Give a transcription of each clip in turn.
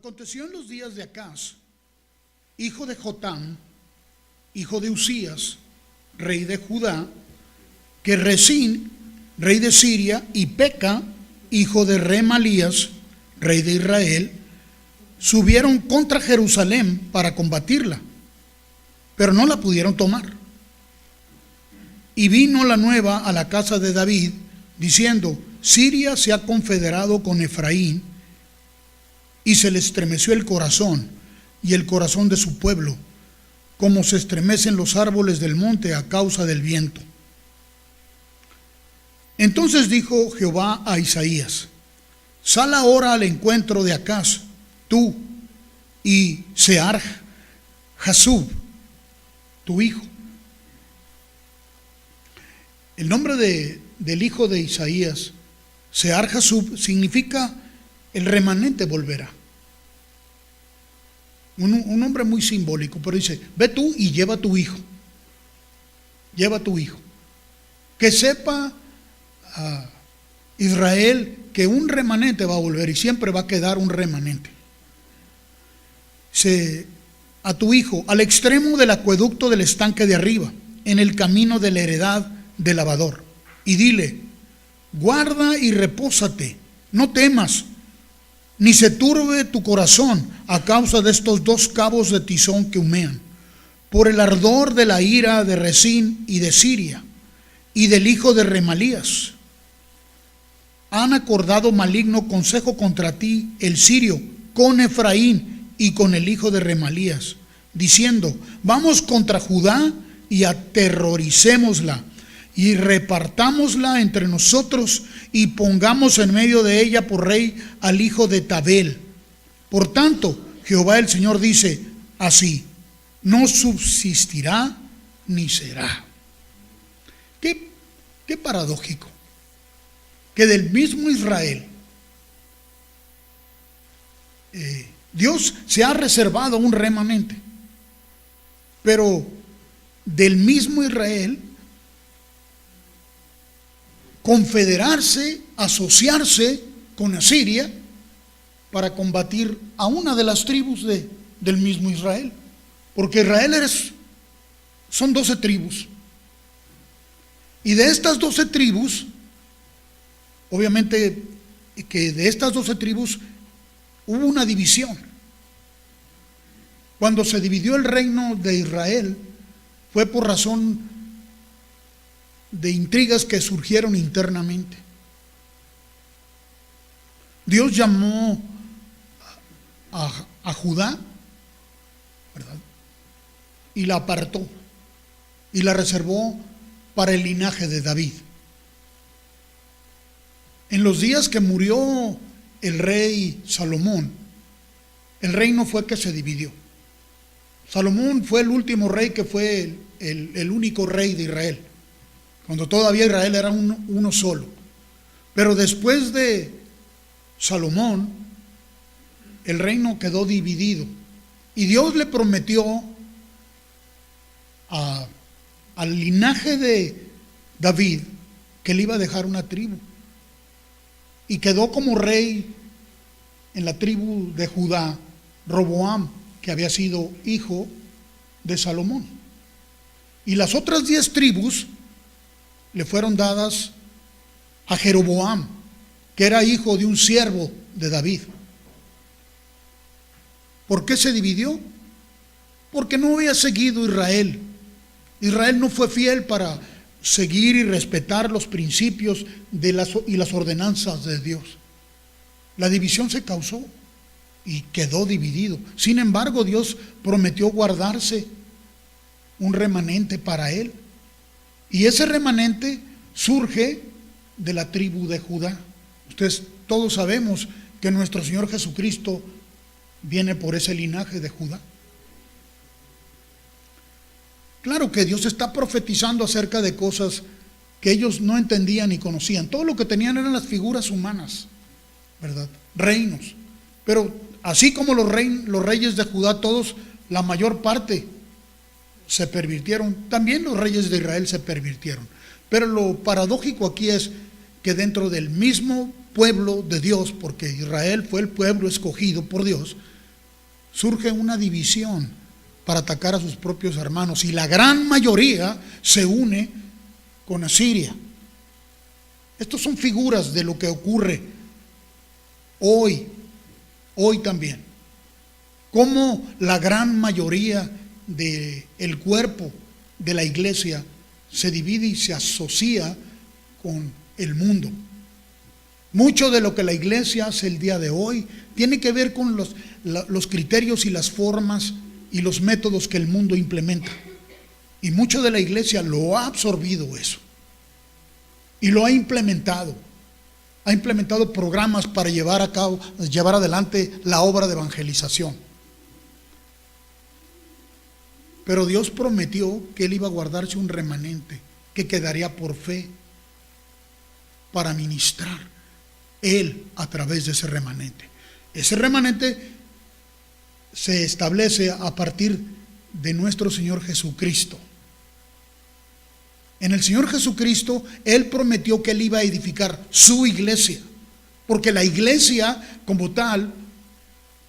Aconteció en los días de Acaz, hijo de Jotam, hijo de Usías, rey de Judá, que Resín, rey de Siria, y Peca, hijo de Remalías, rey de Israel, subieron contra Jerusalén para combatirla, pero no la pudieron tomar. Y vino la nueva a la casa de David, diciendo: Siria se ha confederado con Efraín, y se le estremeció el corazón y el corazón de su pueblo, como se estremecen los árboles del monte a causa del viento. Entonces dijo Jehová a Isaías: Sal ahora al encuentro de Acaz, tú y Sear-Jasub, tu hijo. El nombre del hijo de Isaías, Sear-Jasub, significa el remanente volverá. Un nombre muy simbólico, pero dice: ve tú y lleva a tu hijo. Lleva a tu hijo. Que sepa Israel que un remanente va a volver y siempre va a quedar un remanente. A tu hijo, al extremo del acueducto del estanque de arriba, en el camino de la heredad del lavador, y dile: guarda y repósate, no temas, ni se turbe tu corazón a causa de estos dos cabos de tizón que humean, por el ardor de la ira de Resín y de Siria, y del hijo de Remalías. Han acordado maligno consejo contra ti el sirio, con Efraín y con el hijo de Remalías, diciendo: vamos contra Judá y aterroricémosla, y repartámosla entre nosotros, y pongamos en medio de ella por rey al hijo de Tabel. Por tanto, Jehová el Señor dice así: no subsistirá ni será. Qué paradójico, que del mismo Israel Dios se ha reservado un remanente, pero del mismo Israel confederarse, asociarse con Asiria para combatir a una de las tribus del mismo Israel. Porque Israel son 12 tribus. Y de estas 12 tribus, obviamente que de estas 12 tribus hubo una división. Cuando se dividió el reino de Israel, fue por razón de intrigas que surgieron internamente. Dios llamó a Judá, ¿verdad?, y la apartó y la reservó para el linaje de David. En los días que murió el rey Salomón, el reino fue que se dividió. Salomón fue el último rey que fue el único rey de Israel, cuando todavía Israel era uno solo. Pero después de Salomón, el reino quedó dividido. Y Dios le prometió al linaje de David que le iba a dejar una tribu. Y quedó como rey en la tribu de Judá Roboam, que había sido hijo de Salomón. Y las otras 10 tribus le fueron dadas a Jeroboam, que era hijo de un siervo de David. ¿Por qué se dividió? Porque no había seguido Israel. Israel no fue fiel para seguir y respetar los principios y las ordenanzas de Dios. La división se causó y quedó dividido. Sin embargo, Dios prometió guardarse un remanente para él. Y ese remanente surge de la tribu de Judá. Ustedes todos sabemos que nuestro Señor Jesucristo viene por ese linaje de Judá. Claro que Dios está profetizando acerca de cosas que ellos no entendían ni conocían. Todo lo que tenían eran las figuras humanas, ¿verdad? Reinos. Pero así como los reyes de Judá, todos, la mayor parte se pervirtieron, también los reyes de Israel se pervirtieron. Pero lo paradójico aquí es que dentro del mismo pueblo de Dios, porque Israel fue el pueblo escogido por Dios, surge una división para atacar a sus propios hermanos, y la gran mayoría se une con Asiria. Estas son figuras de lo que ocurre hoy también. Cómo la gran mayoría del cuerpo de la iglesia se divide y se asocia con el mundo. Mucho de lo que la iglesia hace el día de hoy tiene que ver con los criterios y las formas y los métodos que el mundo implementa. Y mucho de la iglesia lo ha absorbido eso. Y lo ha implementado. Ha implementado programas para llevar adelante la obra de evangelización. Pero Dios prometió que Él iba a guardarse un remanente que quedaría por fe para ministrar Él a través de ese remanente. Ese remanente se establece a partir de nuestro Señor Jesucristo. En el Señor Jesucristo, Él prometió que Él iba a edificar su iglesia, porque la iglesia como tal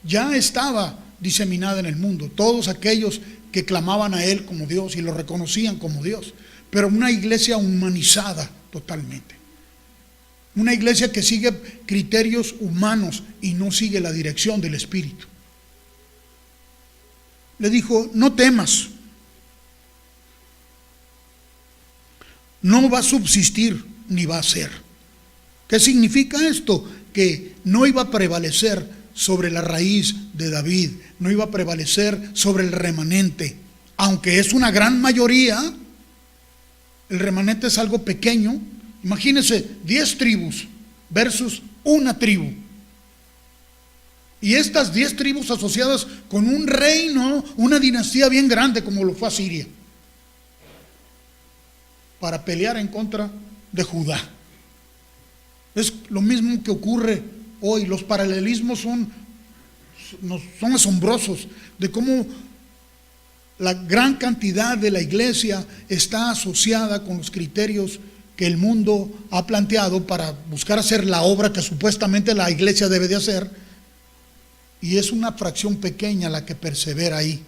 ya estaba diseminada en el mundo. Todos aquellos que clamaban a Él como Dios y lo reconocían como Dios, pero una iglesia humanizada totalmente. Una iglesia que sigue criterios humanos y no sigue la dirección del Espíritu. Le dijo: no temas, no va a subsistir ni va a ser. ¿Qué significa esto? Que no iba a prevalecer sobre la raíz de David, no iba a prevalecer sobre el remanente. Aunque es una gran mayoría, el remanente es algo pequeño. Imagínense 10 tribus versus una tribu. Y estas 10 tribus asociadas con un reino, una dinastía bien grande como lo fue Asiria, para pelear en contra de Judá. Es lo mismo que ocurre hoy. Los paralelismos son asombrosos de cómo la gran cantidad de la iglesia está asociada con los criterios que el mundo ha planteado para buscar hacer la obra que supuestamente la iglesia debe de hacer, y es una fracción pequeña la que persevera ahí,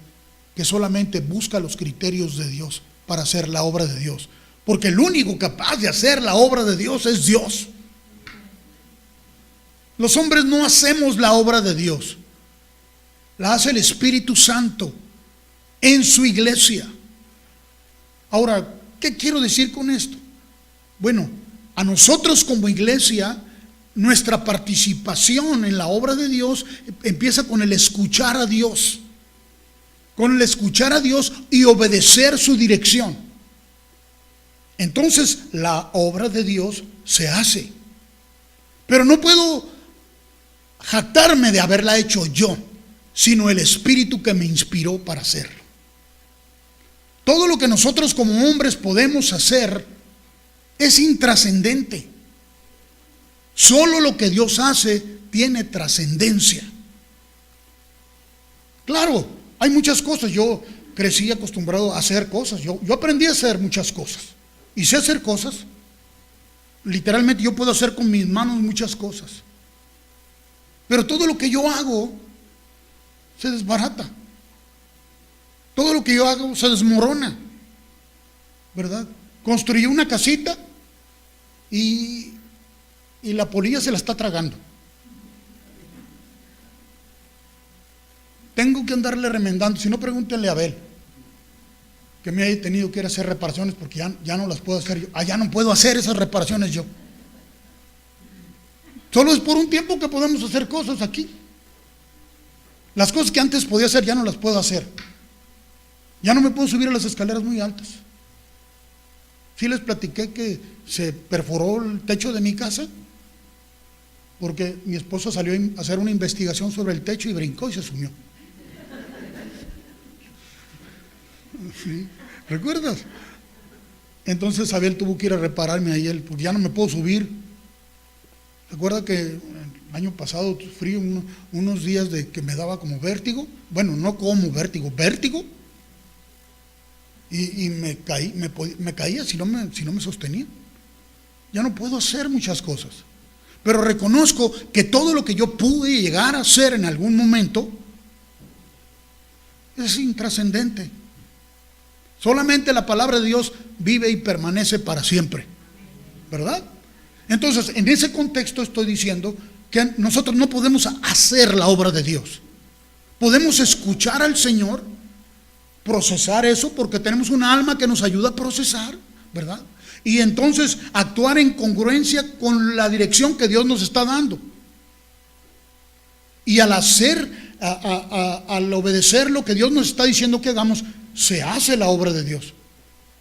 que solamente busca los criterios de Dios para hacer la obra de Dios, porque el único capaz de hacer la obra de Dios es Dios. Los hombres no hacemos la obra de Dios, la hace el Espíritu Santo en su iglesia. Ahora, ¿qué quiero decir con esto? Bueno, a nosotros como iglesia, nuestra participación en la obra de Dios empieza con el escuchar a Dios. Con el escuchar a Dios y obedecer su dirección. Entonces la obra de Dios se hace. Pero no puedo jactarme de haberla hecho yo, sino el Espíritu que me inspiró para hacerlo. Todo lo que nosotros como hombres podemos hacer es intrascendente. Solo lo que Dios hace tiene trascendencia. Claro, hay muchas cosas. Yo crecí acostumbrado a hacer cosas. Yo aprendí a hacer muchas cosas. Y sé hacer cosas. Literalmente yo puedo hacer con mis manos muchas cosas. Pero todo lo que yo hago se desbarata. Todo lo que yo hago se desmorona. ¿Verdad? Construí una casita y la polilla se la está tragando. Tengo que andarle remendando. Si no, pregúntenle a Abel, que me haya tenido que ir a hacer reparaciones, porque ya no las puedo hacer yo. Ya no puedo hacer esas reparaciones yo. Solo es por un tiempo que podemos hacer cosas aquí. Las cosas que antes podía hacer ya no las puedo hacer. Ya no me puedo subir a las escaleras muy altas. Sí les platiqué que se perforó el techo de mi casa porque mi esposa salió a hacer una investigación sobre el techo y brincó y se sumió. ¿Sí? ¿Recuerdas? Entonces Abel tuvo que ir a repararme ahí, porque ya no me puedo subir. ¿Recuerda que el año pasado sufrí unos días de que me daba como vértigo? Bueno, no como vértigo. Y me caía si no me sostenía. Ya no puedo hacer muchas cosas. Pero reconozco que todo lo que yo pude llegar a hacer en algún momento es intrascendente. Solamente la palabra de Dios vive y permanece para siempre, ¿verdad? Entonces, en ese contexto estoy diciendo que nosotros no podemos hacer la obra de Dios. Podemos escuchar al Señor, procesar eso, porque tenemos una alma que nos ayuda a procesar, ¿verdad? Y entonces actuar en congruencia con la dirección que Dios nos está dando. Y al hacer, al obedecer lo que Dios nos está diciendo que hagamos, se hace la obra de Dios.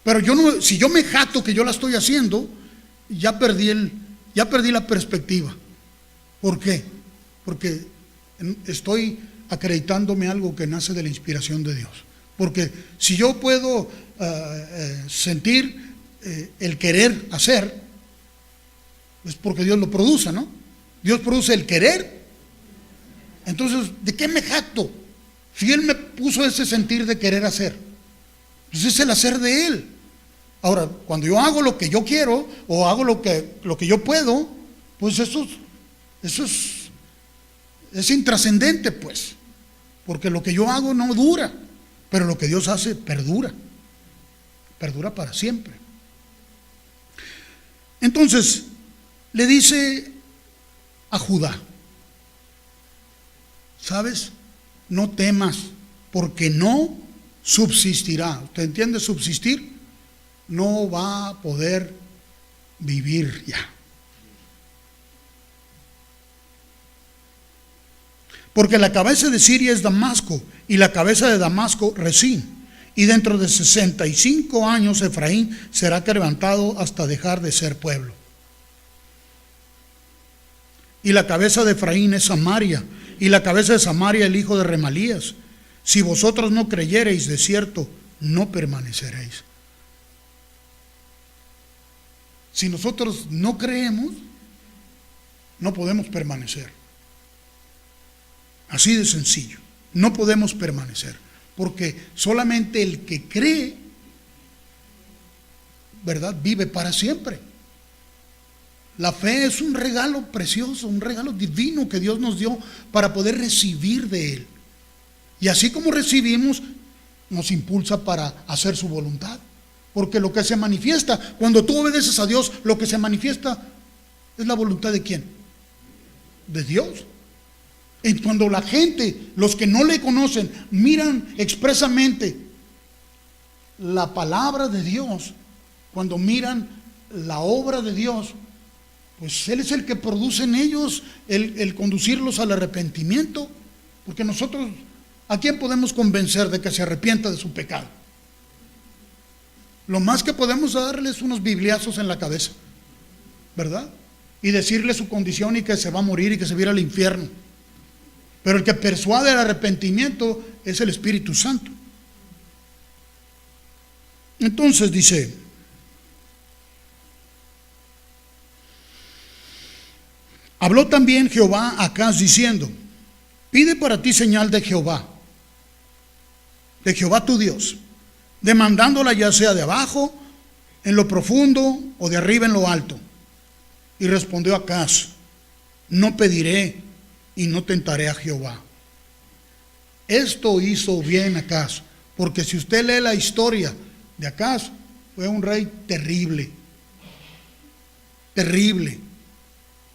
Pero si yo me jacto que yo la estoy haciendo, ya perdí la perspectiva. ¿Por qué? Porque estoy acreditándome algo que nace de la inspiración de Dios. Porque si yo puedo sentir el querer hacer, es porque Dios lo produce, ¿no? Dios produce el querer. Entonces, ¿de qué me jacto? Si Él me puso ese sentir de querer hacer, pues es el hacer de Él. Ahora, cuando yo hago lo que yo quiero o hago lo que yo puedo, pues eso es intrascendente, pues. Porque lo que yo hago no dura, pero lo que Dios hace perdura para siempre. Entonces, le dice a Judá, ¿sabes? No temas, porque no subsistirá. ¿Usted entiende subsistir? No va a poder vivir ya. Porque la cabeza de Siria es Damasco, y la cabeza de Damasco Resín. Y dentro de 65 años Efraín será quebrantado hasta dejar de ser pueblo. Y la cabeza de Efraín es Samaria, y la cabeza de Samaria el hijo de Remalías. Si vosotros no creyereis, de cierto, no permaneceréis. Si nosotros no creemos, no podemos permanecer. Así de sencillo. No podemos permanecer. Porque solamente el que cree, ¿verdad?, vive para siempre. La fe es un regalo precioso, un regalo divino que Dios nos dio para poder recibir de Él. Y así como recibimos, nos impulsa para hacer su voluntad. Porque lo que se manifiesta, cuando tú obedeces a Dios, lo que se manifiesta es la voluntad ¿de quién? De Dios. Y cuando la gente, los que no le conocen, miran expresamente la palabra de Dios, cuando miran la obra de Dios, pues Él es el que produce en ellos el conducirlos al arrepentimiento. Porque nosotros, ¿a quién podemos convencer de que se arrepienta de su pecado? Lo más que podemos darles unos bibliazos en la cabeza, ¿verdad? Y decirle su condición y que se va a morir y que se va a ir al infierno. Pero el que persuade el arrepentimiento es el Espíritu Santo. Entonces dice, habló también Jehová a Acaz diciendo, pide para ti señal de Jehová tu Dios, demandándola ya sea de abajo, en lo profundo, o de arriba en lo alto. Y respondió Acaz, no pediré y no tentaré a Jehová. Esto hizo bien Acaz, porque si usted lee la historia de Acaz, fue un rey terrible, terrible.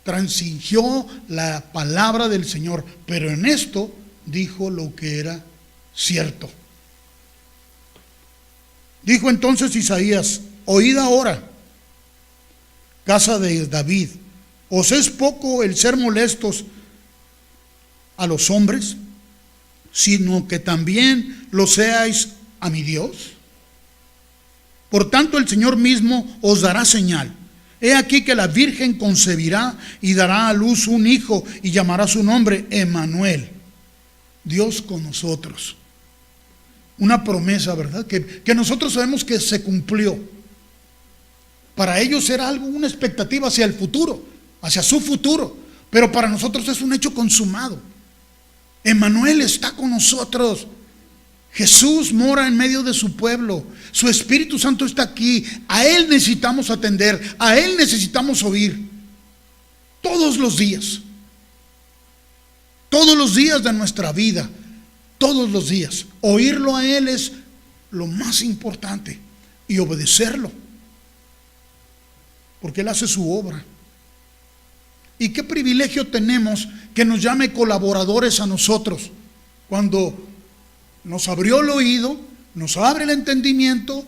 Transigió la palabra del Señor, pero en esto dijo lo que era cierto. Dijo entonces Isaías, oíd ahora, casa de David, ¿os es poco el ser molestos a los hombres, sino que también lo seáis a mi Dios? Por tanto el Señor mismo os dará señal. He aquí que la Virgen concebirá y dará a luz un hijo y llamará su nombre Emmanuel, Dios con nosotros. Una promesa, ¿verdad? Que nosotros sabemos que se cumplió. Para ellos era algo, una expectativa hacia el futuro, hacia su futuro, pero para nosotros es un hecho consumado. Emmanuel está con nosotros. Jesús mora en medio de su pueblo. Su Espíritu Santo está aquí. A Él necesitamos atender. A Él necesitamos oír. Todos los días. Todos los días de nuestra vida. todos los días. Oírlo a Él es lo más importante y obedecerlo, porque Él hace su obra. Y qué privilegio tenemos que nos llame colaboradores a nosotros, cuando nos abrió el oído, nos abre el entendimiento,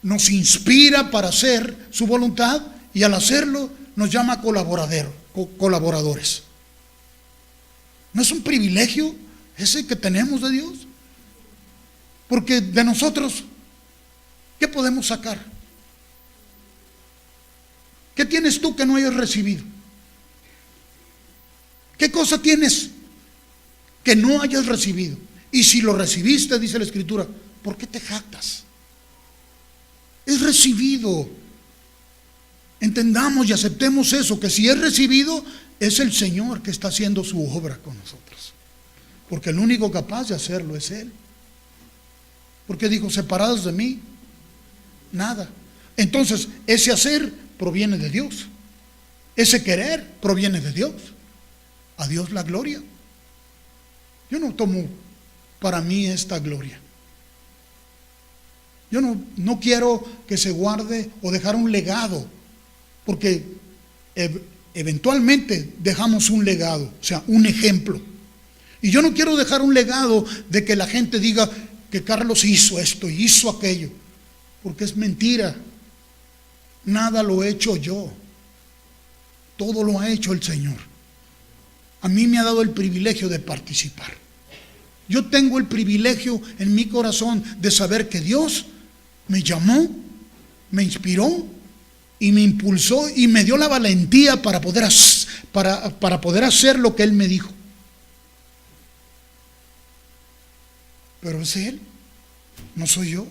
nos inspira para hacer su voluntad, y al hacerlo nos llama colaboradores. ¿No es un privilegio ese que tenemos de Dios? Porque de nosotros, ¿qué podemos sacar? ¿Qué tienes tú que no hayas recibido? ¿Qué cosa tienes que no hayas recibido? Y si lo recibiste, dice la Escritura, ¿por qué te jactas? Es recibido. Entendamos y aceptemos eso, que si es recibido, es el Señor que está haciendo su obra con nosotros. Porque el único capaz de hacerlo es Él. Porque dijo, separados de mí, nada. Entonces, ese hacer proviene de Dios. Ese querer proviene de Dios. A Dios la gloria. Yo no tomo para mí esta gloria. Yo no quiero que se guarde o dejar un legado, porque eventualmente dejamos un legado, o sea, un ejemplo. Y yo no quiero dejar un legado de que la gente diga que Carlos hizo esto y hizo aquello, porque es mentira. Nada lo he hecho yo, todo lo ha hecho el Señor. A mí me ha dado el privilegio de participar. Yo tengo el privilegio en mi corazón de saber que Dios me llamó, me inspiró y me impulsó y me dio la valentía para poder hacer lo que Él me dijo. Pero es Él, no soy yo.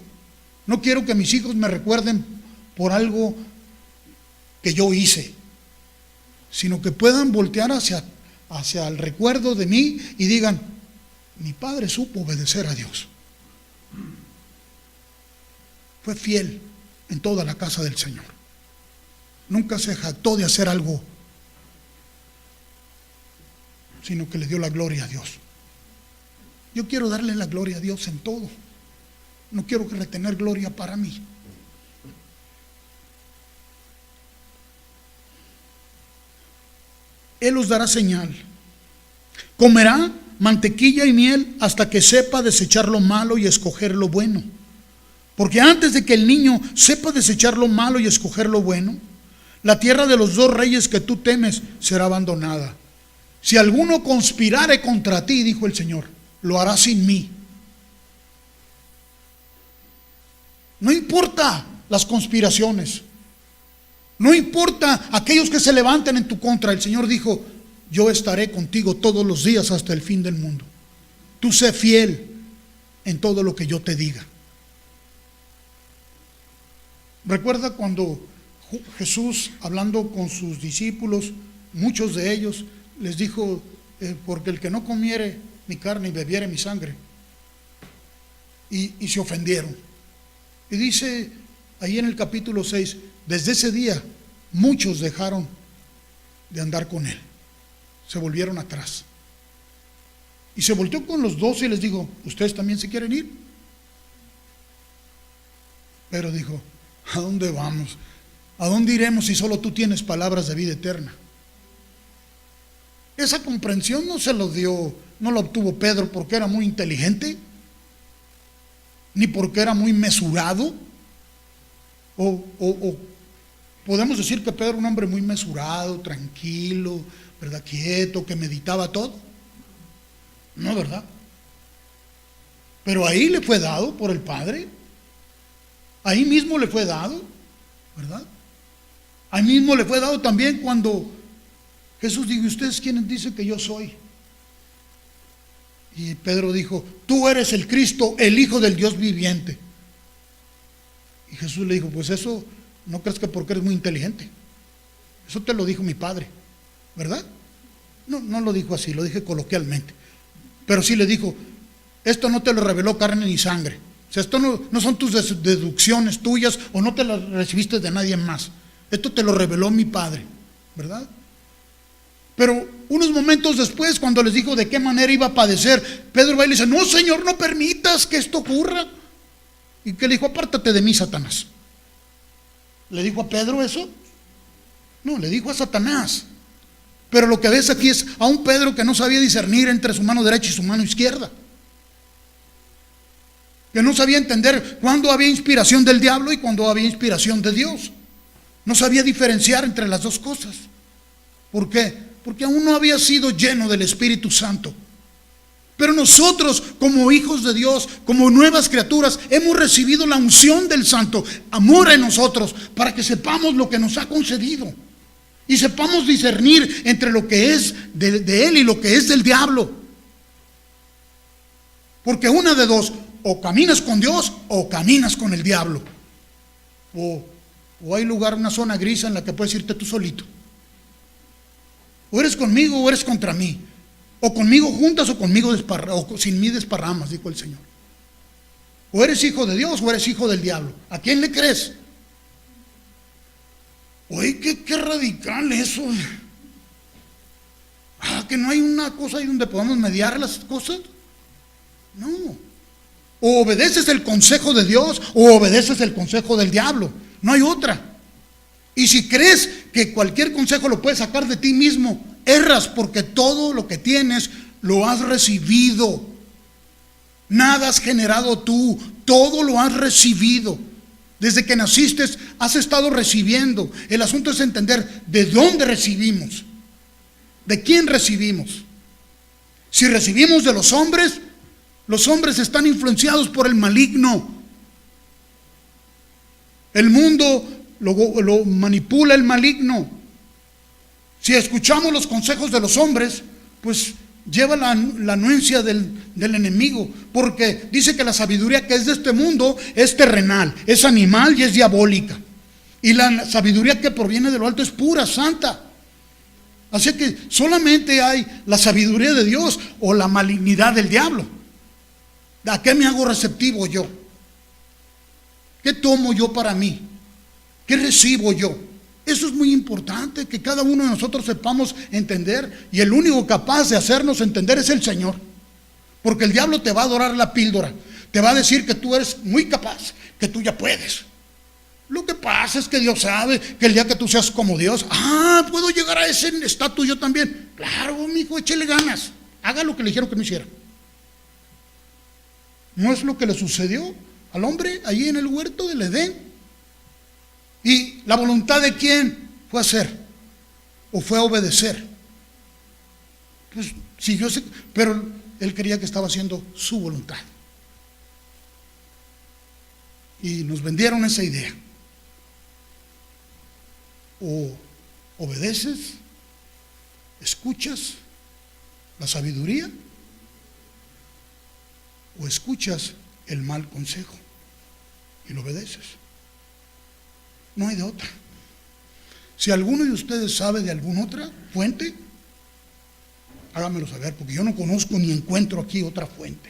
No quiero que mis hijos me recuerden por algo que yo hice, sino que puedan voltear hacia el recuerdo de mí y digan, mi padre supo obedecer a Dios. Fue fiel en toda la casa del Señor. Nunca se jactó de hacer algo, sino que le dio la gloria a Dios. Yo quiero darle la gloria a Dios en todo. No quiero retener gloria para mí. Él os dará señal. Comerá mantequilla y miel hasta que sepa desechar lo malo y escoger lo bueno. Porque antes de que el niño sepa desechar lo malo y escoger lo bueno, la tierra de los dos reyes que tú temes será abandonada. Si alguno conspirare contra ti, dijo el Señor, lo hará sin mí. No importa las conspiraciones. No importa aquellos que se levanten en tu contra. El Señor dijo, yo estaré contigo todos los días hasta el fin del mundo. Tú sé fiel en todo lo que yo te diga. Recuerda cuando Jesús, hablando con sus discípulos, muchos de ellos, les dijo, porque el que no comiere mi carne y bebiere mi sangre, y se ofendieron. Y dice ahí en el capítulo 6, desde ese día muchos dejaron de andar con Él, se volvieron atrás. Y se volteó con los 12 y les dijo, ¿ustedes también se quieren ir? Pero dijo, ¿a dónde vamos? ¿A dónde iremos si solo tú tienes palabras de vida eterna? Esa comprensión no la obtuvo Pedro porque era muy inteligente, ni porque era muy mesurado, o podemos decir que Pedro era un hombre muy mesurado, tranquilo, ¿verdad? Quieto, que meditaba todo. No, ¿verdad? Pero ahí le fue dado por el Padre. Ahí mismo le fue dado, ¿verdad? Ahí mismo le fue dado también cuando Jesús dijo, ¿ustedes quiénes dicen que yo soy? Y Pedro dijo, tú eres el Cristo, el Hijo del Dios viviente. Y Jesús le dijo, pues eso no crees que porque eres muy inteligente. Eso te lo dijo mi Padre, ¿verdad? No lo dijo así, lo dije coloquialmente. Pero sí le dijo, esto no te lo reveló carne ni sangre. O sea, esto no son tus deducciones tuyas o no te las recibiste de nadie más. Esto te lo reveló mi Padre, ¿verdad? Pero unos momentos después, cuando les dijo de qué manera iba a padecer, Pedro va y le dice: no, Señor, no permitas que esto ocurra. ¿Y qué le dijo? Apártate de mí, Satanás. ¿Le dijo a Pedro eso? No, le dijo a Satanás. Pero lo que ves aquí es a un Pedro que no sabía discernir entre su mano derecha y su mano izquierda, que no sabía entender cuándo había inspiración del diablo y cuándo había inspiración de Dios. No sabía diferenciar entre las dos cosas. ¿Por qué? Porque aún no había sido lleno del Espíritu Santo. Pero nosotros, como hijos de Dios, como nuevas criaturas, hemos recibido la unción del Santo, amor en nosotros, para que sepamos lo que nos ha concedido y sepamos discernir entre lo que es de Él y lo que es del diablo. Porque una de dos: o caminas con Dios o caminas con el diablo. O hay lugar, una zona gris en la que puedes irte tú solito. O eres conmigo o eres contra mí. O conmigo juntas o conmigo o sin mí desparramas, dijo el Señor. O eres hijo de Dios o eres hijo del diablo. ¿A quién le crees? Oye, qué radical eso. Que no hay una cosa ahí donde podamos mediar las cosas. No. O obedeces el consejo de Dios o obedeces el consejo del diablo. No hay otra. Y si crees que cualquier consejo lo puedes sacar de ti mismo, erras, porque todo lo que tienes lo has recibido. Nada has generado tú, todo lo has recibido. Desde que naciste has estado recibiendo. El asunto es entender de dónde recibimos, de quién recibimos. Si recibimos de los hombres están influenciados por el maligno. El mundo lo manipula el maligno. Si escuchamos los consejos de los hombres, pues lleva la anuencia del enemigo, porque dice que la sabiduría que es de este mundo es terrenal, es animal y es diabólica, y la sabiduría que proviene de lo alto es pura, santa. Así que solamente hay la sabiduría de Dios o la malignidad del diablo. ¿A qué me hago receptivo yo? ¿Qué tomo yo para mí? ¿Qué recibo yo? Eso es muy importante, que cada uno de nosotros sepamos entender, y el único capaz de hacernos entender es el Señor. Porque el diablo te va a dorar la píldora, te va a decir que tú eres muy capaz, que tú ya puedes. Lo que pasa es que Dios sabe que el día que tú seas como Dios, puedo llegar a ese estatus yo también. Claro, mijo, échele ganas, haga lo que le dijeron que no hiciera. ¿No es lo que le sucedió al hombre allí en el huerto del Edén? ¿Y la voluntad de quién fue hacer? ¿O fue a obedecer? Pues siguió, pero él creía que estaba haciendo su voluntad. Y nos vendieron esa idea. O obedeces, escuchas la sabiduría, o escuchas el mal consejo y lo obedeces. No hay de otra. Si alguno de ustedes sabe de alguna otra fuente, hágamelo saber, porque yo no conozco ni encuentro aquí otra fuente.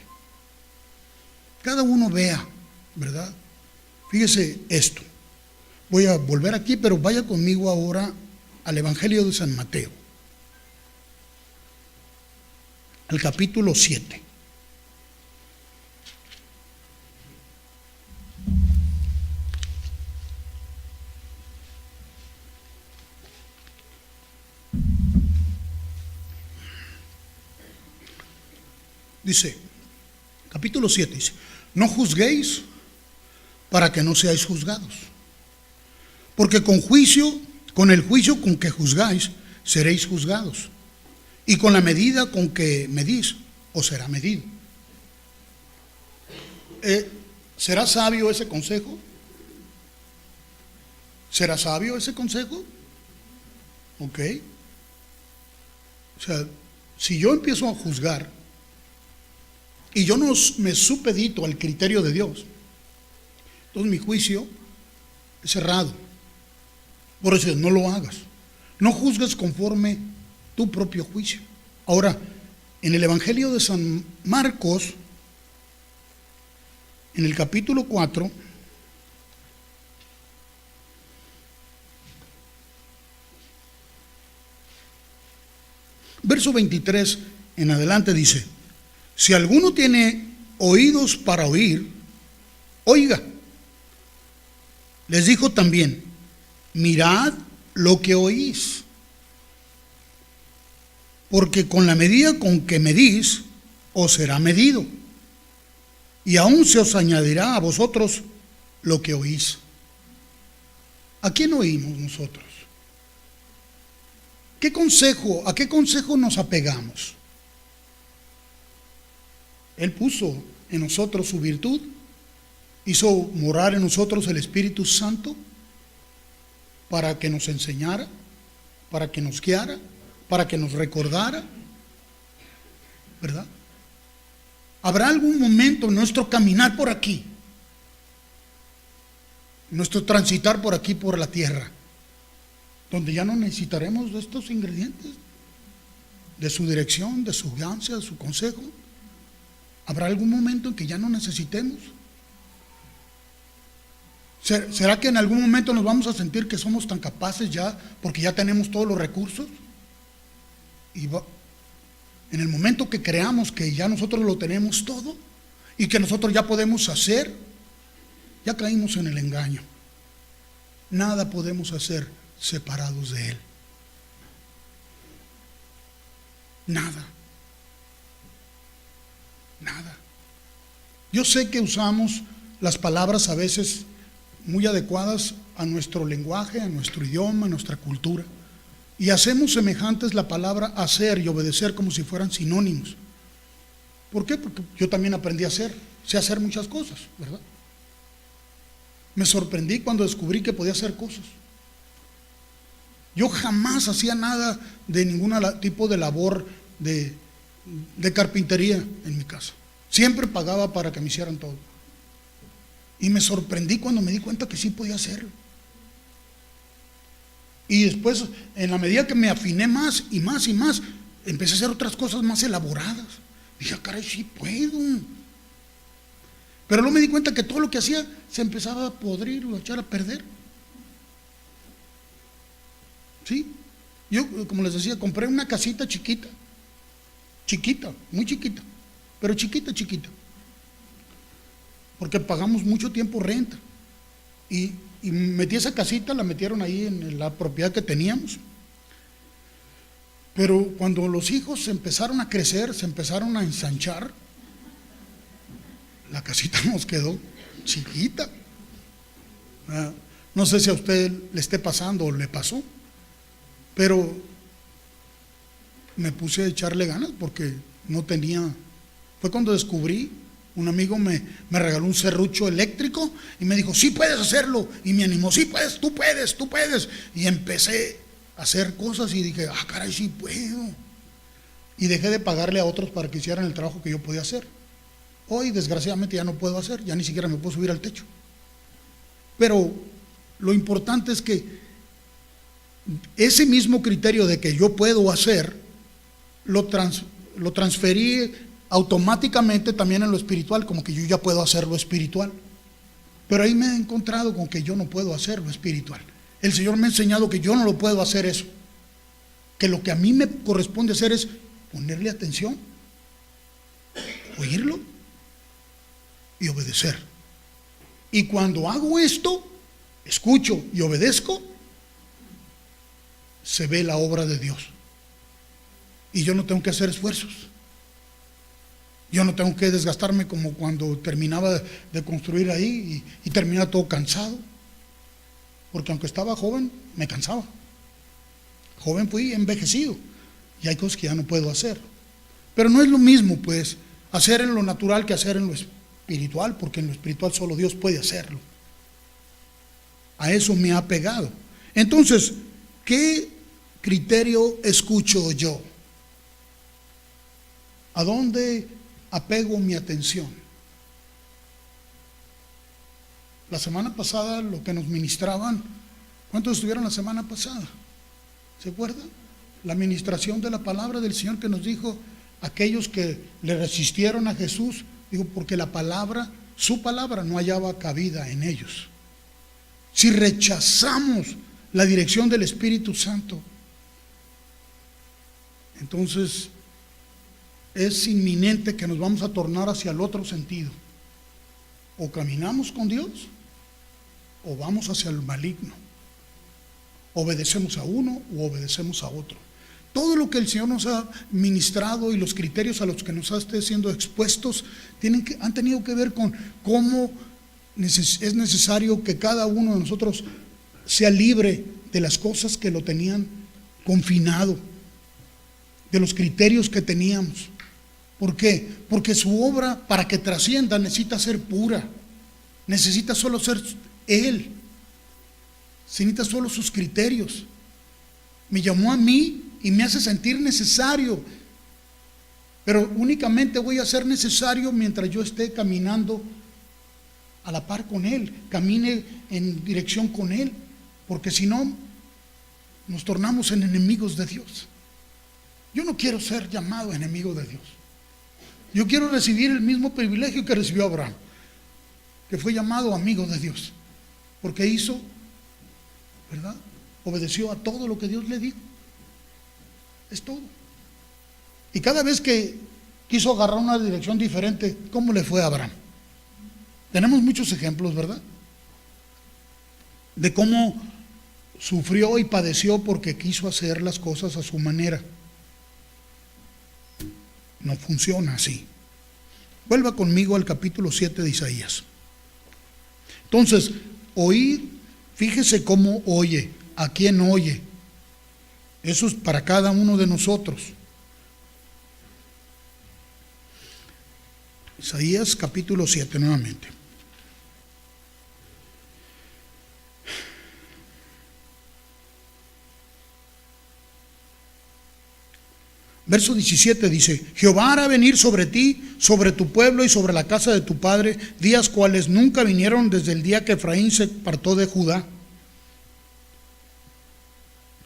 Cada uno vea, ¿verdad? Fíjese esto. Voy a volver aquí, pero vaya conmigo ahora al Evangelio de San Mateo, al capítulo 7. Dice, capítulo 7, dice: no juzguéis para que no seáis juzgados, porque con el juicio con que juzgáis, seréis juzgados, y con la medida con que medís, os será medido. ¿Será sabio ese consejo? ¿Será sabio ese consejo? Ok. O sea, si yo empiezo a juzgar y yo no me supedito al criterio de Dios, entonces mi juicio es cerrado. Por eso no lo hagas. No juzgues conforme tu propio juicio. Ahora, en el Evangelio de San Marcos, en el capítulo 4, Verso 23 en adelante dice: si alguno tiene oídos para oír, oiga. Les dijo también: mirad lo que oís, porque con la medida con que medís, os será medido, y aún se os añadirá a vosotros lo que oís. ¿A quién oímos nosotros? ¿A qué consejo nos apegamos? Él puso en nosotros su virtud, hizo morar en nosotros el Espíritu Santo para que nos enseñara, para que nos guiara, para que nos recordara, ¿verdad? ¿Habrá algún momento en nuestro caminar por aquí, nuestro transitar por aquí, por la tierra, donde ya no necesitaremos de estos ingredientes, de su dirección, de su guianza, de su consejo? ¿Habrá algún momento en que ya no necesitemos? ¿Será que en algún momento nos vamos a sentir que somos tan capaces ya porque ya tenemos todos los recursos? Y en el momento que creamos que ya nosotros lo tenemos todo y que nosotros ya podemos hacer, ya caímos en el engaño. Nada podemos hacer separados de Él. Nada. Nada. Yo sé que usamos las palabras a veces muy adecuadas a nuestro lenguaje, a nuestro idioma, a nuestra cultura, y hacemos semejantes la palabra hacer y obedecer como si fueran sinónimos. ¿Por qué? Porque yo también aprendí a hacer, sé hacer muchas cosas, ¿verdad? Me sorprendí cuando descubrí que podía hacer cosas. Yo jamás hacía nada de ningún tipo de labor de carpintería en mi casa. Siempre pagaba para que me hicieran todo. Y me sorprendí cuando me di cuenta que sí podía hacerlo. Y después, en la medida que me afiné más y más y más, empecé a hacer otras cosas más elaboradas. Dije, caray, sí puedo. Pero luego me di cuenta que todo lo que hacía se empezaba a podrir o a echar a perder. ¿Sí? Yo, como les decía, compré una casita chiquita, muy chiquita, pero chiquita. Porque pagamos mucho tiempo renta. Y metí esa casita, la metieron ahí en la propiedad que teníamos. Pero cuando los hijos se empezaron a crecer, se empezaron a ensanchar, la casita nos quedó chiquita. No sé si a usted le esté pasando o le pasó, pero me puse a echarle ganas porque no tenía. Fue cuando descubrí, un amigo me regaló un serrucho eléctrico y me dijo, sí puedes hacerlo, y me animó, sí puedes, tú puedes, y empecé a hacer cosas y dije, caray, sí puedo, y dejé de pagarle a otros para que hicieran el trabajo que yo podía hacer. Hoy desgraciadamente ya no puedo hacer, ya ni siquiera me puedo subir al techo, pero lo importante es que ese mismo criterio de que yo puedo hacer lo transferí automáticamente también en lo espiritual, como que yo ya puedo hacer lo espiritual. Pero ahí me he encontrado con que yo no puedo hacer lo espiritual. El Señor me ha enseñado que yo no lo puedo hacer eso, que lo que a mí me corresponde hacer es ponerle atención, oírlo y obedecer. Y cuando hago esto, escucho y obedezco, se ve la obra de Dios. Y yo no tengo que hacer esfuerzos. Yo no tengo que desgastarme como cuando terminaba de construir ahí y terminaba todo cansado. Porque aunque estaba joven, me cansaba. Joven fui envejecido y hay cosas que ya no puedo hacer. Pero no es lo mismo, pues, hacer en lo natural que hacer en lo espiritual, porque en lo espiritual solo Dios puede hacerlo. A eso me ha pegado. Entonces, ¿qué criterio escucho yo? ¿A dónde apego mi atención? La semana pasada, lo que nos ministraban, ¿cuántos estuvieron la semana pasada? ¿Se acuerdan? La ministración de la palabra del Señor que nos dijo, aquellos que le resistieron a Jesús, digo, porque la palabra, su palabra no hallaba cabida en ellos. Si rechazamos la dirección del Espíritu Santo, entonces es inminente que nos vamos a tornar hacia el otro sentido. O caminamos con Dios o vamos hacia el maligno. Obedecemos a uno u obedecemos a otro. Todo lo que el Señor nos ha ministrado y los criterios a los que nos ha estado siendo expuestos han tenido que ver con cómo es necesario que cada uno de nosotros sea libre de las cosas que lo tenían confinado, de los criterios que teníamos. ¿Por qué? Porque su obra, para que trascienda, necesita ser pura. Necesita solo ser Él. Necesita solo sus criterios. Me llamó a mí y me hace sentir necesario. Pero únicamente voy a ser necesario mientras yo esté caminando a la par con Él, camine en dirección con Él, porque si no, nos tornamos en enemigos de Dios. Yo no quiero ser llamado enemigo de Dios. Yo quiero recibir el mismo privilegio que recibió Abraham, que fue llamado amigo de Dios, porque hizo, ¿verdad? Obedeció a todo lo que Dios le dijo. Es todo. Y cada vez que quiso agarrar una dirección diferente, ¿cómo le fue a Abraham? Tenemos muchos ejemplos, ¿verdad? De cómo sufrió y padeció porque quiso hacer las cosas a su manera. No funciona así. Vuelva conmigo al capítulo 7 de Isaías. Entonces, oír, fíjese cómo oye, a quién oye. Eso es para cada uno de nosotros. Isaías capítulo 7 nuevamente. Verso 17 dice: Jehová hará venir sobre ti, sobre tu pueblo y sobre la casa de tu padre, días cuales nunca vinieron desde el día que Efraín se apartó de Judá.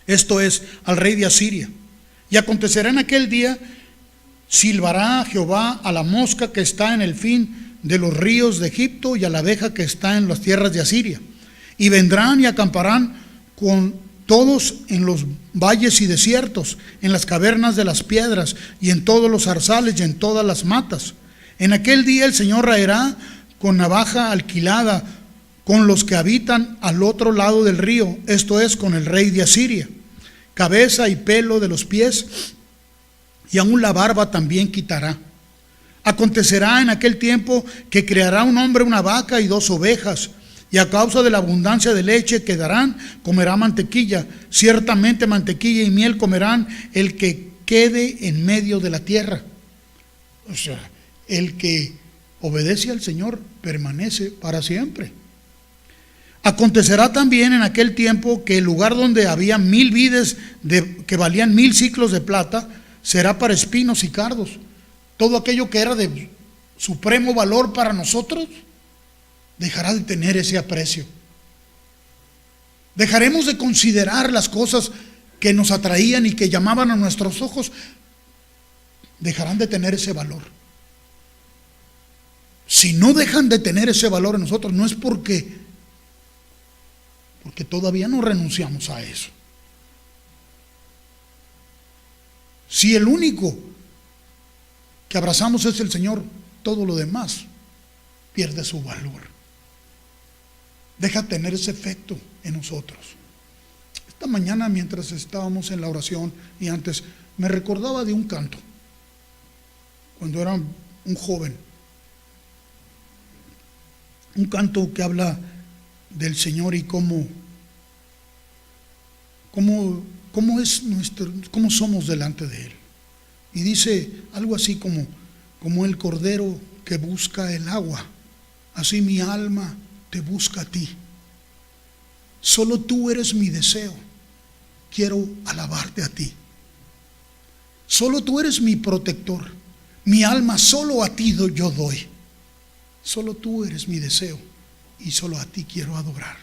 Esto es, al rey de Asiria. Y acontecerá en aquel día, silbará Jehová a la mosca que está en el fin de los ríos de Egipto y a la abeja que está en las tierras de Asiria. Y vendrán y acamparán con todos en los valles y desiertos, en las cavernas de las piedras y en todos los zarzales y en todas las matas. En aquel día el Señor raerá con navaja alquilada con los que habitan al otro lado del río, esto es, con el rey de Asiria. Cabeza y pelo de los pies y aún la barba también quitará. Acontecerá en aquel tiempo que creará un hombre una vaca y 2 ovejas, y a causa de la abundancia de leche que darán, comerá mantequilla. Ciertamente mantequilla y miel comerán el que quede en medio de la tierra. O sea, el que obedece al Señor permanece para siempre. Acontecerá también en aquel tiempo que el lugar donde había 1000 vides que valían 1000 siclos de plata, será para espinos y cardos. Todo aquello que era de supremo valor para nosotros dejará de tener ese aprecio. Dejaremos de considerar las cosas que nos atraían y que llamaban a nuestros ojos. Dejarán de tener ese valor. Si no dejan de tener ese valor en nosotros, no es porque todavía no renunciamos a eso. Si el único que abrazamos es el Señor, todo lo demás pierde su valor. Deja tener ese efecto en nosotros. Esta mañana, mientras estábamos en la oración y antes, me recordaba de un canto cuando era un joven. Un canto que habla del Señor y cómo somos delante de Él. Y dice algo así como el cordero que busca el agua, así mi alma te busca a ti. Solo tú eres mi deseo. Quiero alabarte a ti. Solo tú eres mi protector. Mi alma solo a ti yo doy. Solo tú eres mi deseo y solo a ti quiero adorar.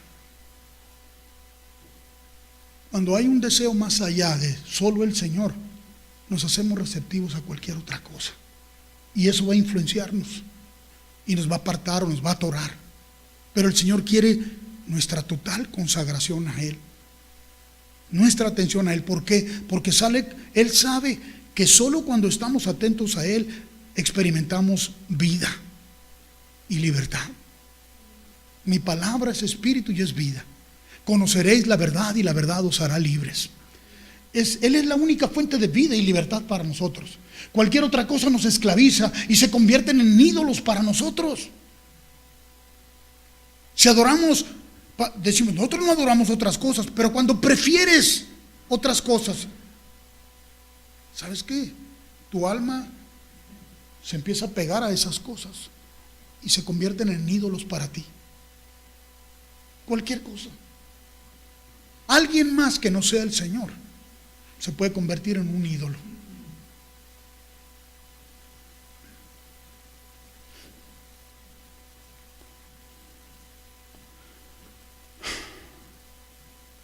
Cuando hay un deseo más allá de solo el Señor, nos hacemos receptivos a cualquier otra cosa. Y eso va a influenciarnos y nos va a apartar o nos va a atorar. Pero el Señor quiere nuestra total consagración a Él, nuestra atención a Él. ¿Por qué? Porque Él sabe que solo cuando estamos atentos a Él experimentamos vida y libertad. Mi palabra es espíritu y es vida. Conoceréis la verdad y la verdad os hará libres. Él es la única fuente de vida y libertad para nosotros. Cualquier otra cosa nos esclaviza y se convierten en ídolos para nosotros. Si adoramos, decimos, nosotros no adoramos otras cosas, pero cuando prefieres otras cosas, ¿sabes qué? Tu alma se empieza a pegar a esas cosas y se convierten en ídolos para ti. Cualquier cosa. Alguien más que no sea el Señor se puede convertir en un ídolo.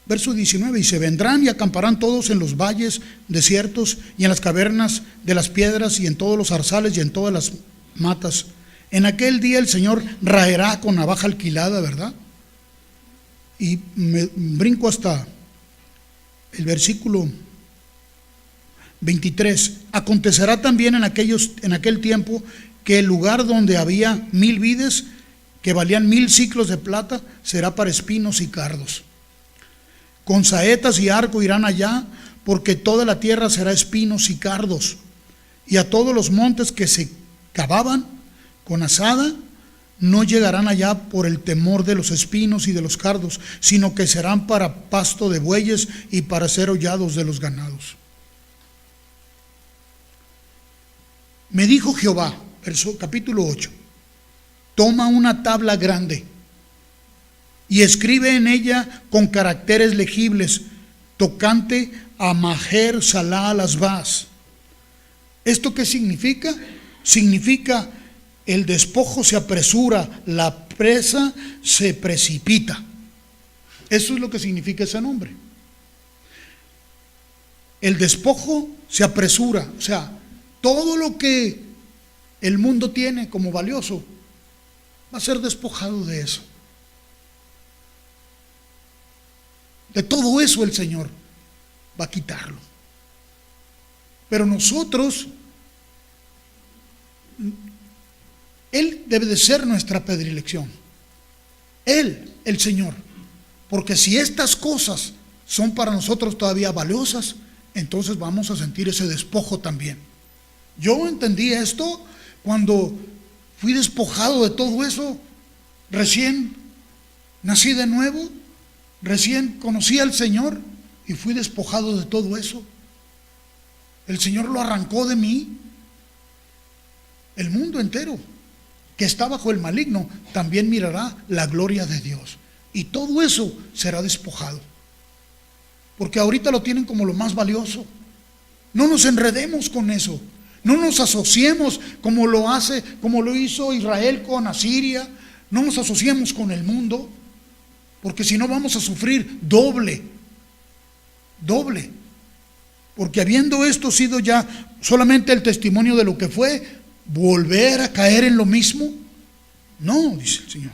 Verso 19 dice: vendrán y acamparán todos en los valles desiertos y en las cavernas de las piedras y en todos los zarzales y en todas las matas. En aquel día el Señor raerá con navaja alquilada, ¿verdad? Y me brinco hasta el versículo 23. Acontecerá también en aquel tiempo que el lugar donde había 1000 vides que valían 1000 siclos de plata será para espinos y cardos. Con saetas y arco irán allá, porque toda la tierra será espinos y cardos. Y a todos los montes que se cavaban con azada no llegarán allá por el temor de los espinos y de los cardos, sino que serán para pasto de bueyes y para ser hollados de los ganados. Me dijo Jehová, capítulo 8, toma una tabla grande y escribe en ella con caracteres legibles, tocante a Maher Salal Asbaz. ¿Esto qué significa? Significa el despojo se apresura, la presa se precipita. Eso es lo que significa ese nombre. El despojo se apresura, o sea, todo lo que el mundo tiene como valioso va a ser despojado de eso. De todo eso el Señor va a quitarlo. Pero nosotros, Él debe de ser nuestra predilección. Él, el Señor. Porque si estas cosas son para nosotros todavía valiosas, entonces vamos a sentir ese despojo también. Yo entendí esto cuando fui despojado de todo eso, recién nací de nuevo, recién conocí al Señor y fui despojado de todo eso. El Señor lo arrancó de mí. El mundo entero que está bajo el maligno también mirará la gloria de Dios. Y todo eso será despojado. Porque ahorita lo tienen como lo más valioso. No nos enredemos con eso. No nos asociemos como lo hizo Israel con Asiria. No nos asociemos con el mundo. Porque si no vamos a sufrir doble. Porque habiendo esto sido ya solamente el testimonio de lo que fue, ¿volver a caer en lo mismo? No, dice el Señor.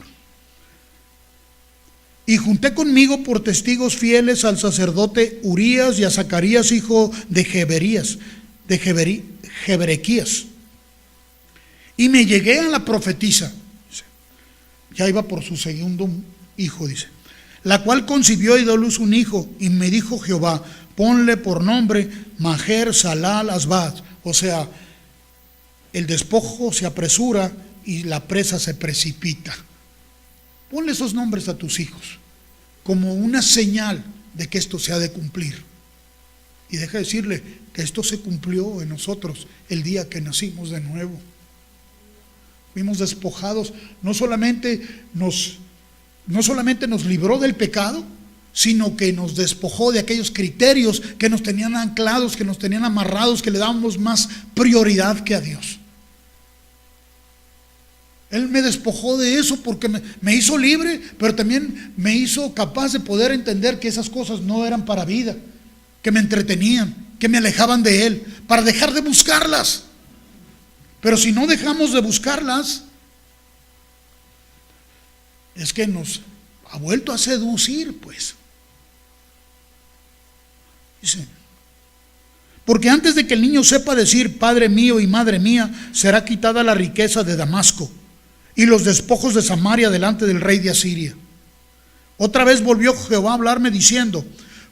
Y junté conmigo por testigos fieles al sacerdote Urías y a Zacarías, hijo de Jeberequías. Y me llegué a la profetisa. Ya iba por su segundo hijo, dice. La cual concibió y dio a luz un hijo. Y me dijo Jehová, ponle por nombre Maher Salal Asbaz. O sea, el despojo se apresura y la presa se precipita. Ponle esos nombres a tus hijos como una señal de que esto se ha de cumplir. Y deja decirle que esto se cumplió en nosotros el día que nacimos de nuevo. Fuimos despojados, no solamente nos libró del pecado, sino que nos despojó de aquellos criterios que nos tenían anclados, que nos tenían amarrados, que le dábamos más prioridad que a Dios. Él me despojó de eso porque me hizo libre, pero también me hizo capaz de poder entender que esas cosas no eran para vida, que me entretenían, que me alejaban de Él, para dejar de buscarlas. Pero si no dejamos de buscarlas, es que nos ha vuelto a seducir, pues. Dice, Porque antes de que el niño sepa decir Padre mío y Madre mía, será quitada la riqueza de Damasco y los despojos de Samaria delante del rey de Asiria. Otra vez volvió Jehová a hablarme diciendo: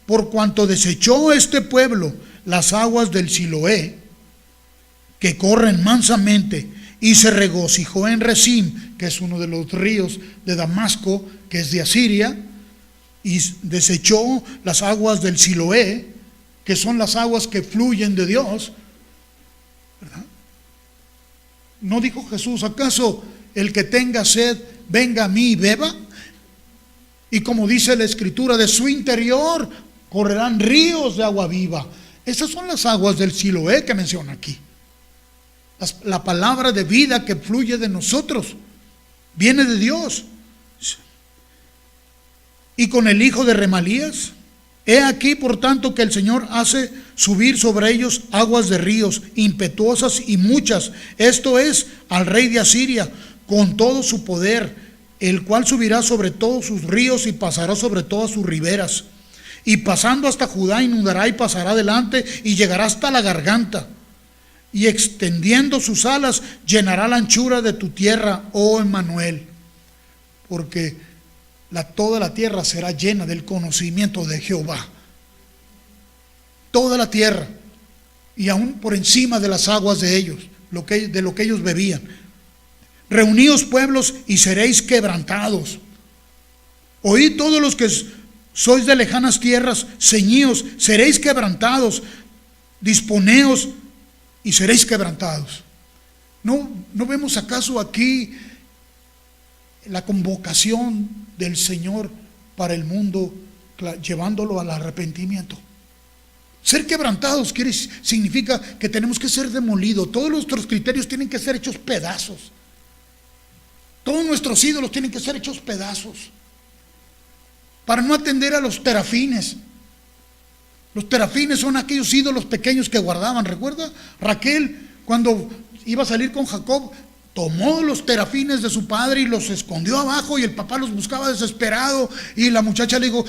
por cuanto desechó este pueblo las aguas del Siloé, que corren mansamente, y se regocijó en Rezín, que es uno de los ríos de Damasco, que es de Asiria, y desechó las aguas del Siloé, que son las aguas que fluyen de Dios, ¿verdad? ¿No dijo Jesús, acaso el que tenga sed venga a mí y beba? Y como dice la Escritura, de su interior correrán ríos de agua viva. Esas son las aguas del Siloé que menciona aquí. La palabra de vida que fluye de nosotros viene de Dios. Y con el hijo de Remalías, he aquí por tanto que el Señor hace subir sobre ellos aguas de ríos impetuosas y muchas, esto es, al rey de Asiria, con todo su poder, el cual subirá sobre todos sus ríos y pasará sobre todas sus riberas, y pasando hasta Judá inundará y pasará adelante y llegará hasta la garganta, y extendiendo sus alas llenará la anchura de tu tierra, oh Emmanuel, porque toda la tierra será llena del conocimiento de Jehová. Toda la tierra, y aún por encima de las aguas de ellos, de lo que ellos bebían. Reuníos pueblos y seréis quebrantados. Oíd todos los que sois de lejanas tierras, ceñíos, seréis quebrantados. Disponeos y seréis quebrantados. ¿No vemos acaso aquí la convocación del Señor para el mundo, llevándolo al arrepentimiento? Ser quebrantados significa que tenemos que ser demolidos. Todos nuestros criterios tienen que ser hechos pedazos. Todos nuestros ídolos tienen que ser hechos pedazos, para no atender a los terafines. Los terafines son aquellos ídolos pequeños que guardaban. ¿Recuerda? Raquel, cuando iba a salir con Jacob, tomó los terafines de su padre y los escondió abajo, y el papá los buscaba desesperado, y la muchacha le dijo: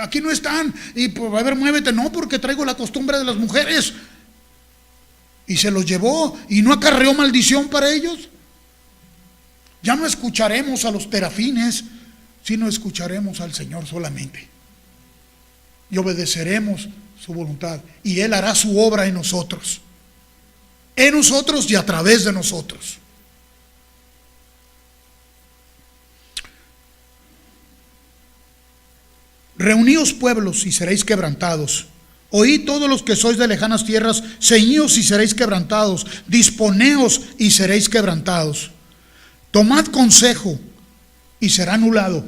aquí no están. Y pues, a ver, muévete. No, porque traigo la costumbre de las mujeres. Y se los llevó, y no acarreó maldición para ellos. Ya no escucharemos a los terafines, sino escucharemos al Señor solamente, y obedeceremos su voluntad, y Él hará su obra en nosotros y a través de nosotros. Reuníos pueblos y seréis quebrantados. Oíd todos los que sois de lejanas tierras, ceñíos y seréis quebrantados. Disponeos y seréis quebrantados. Tomad consejo y será anulado.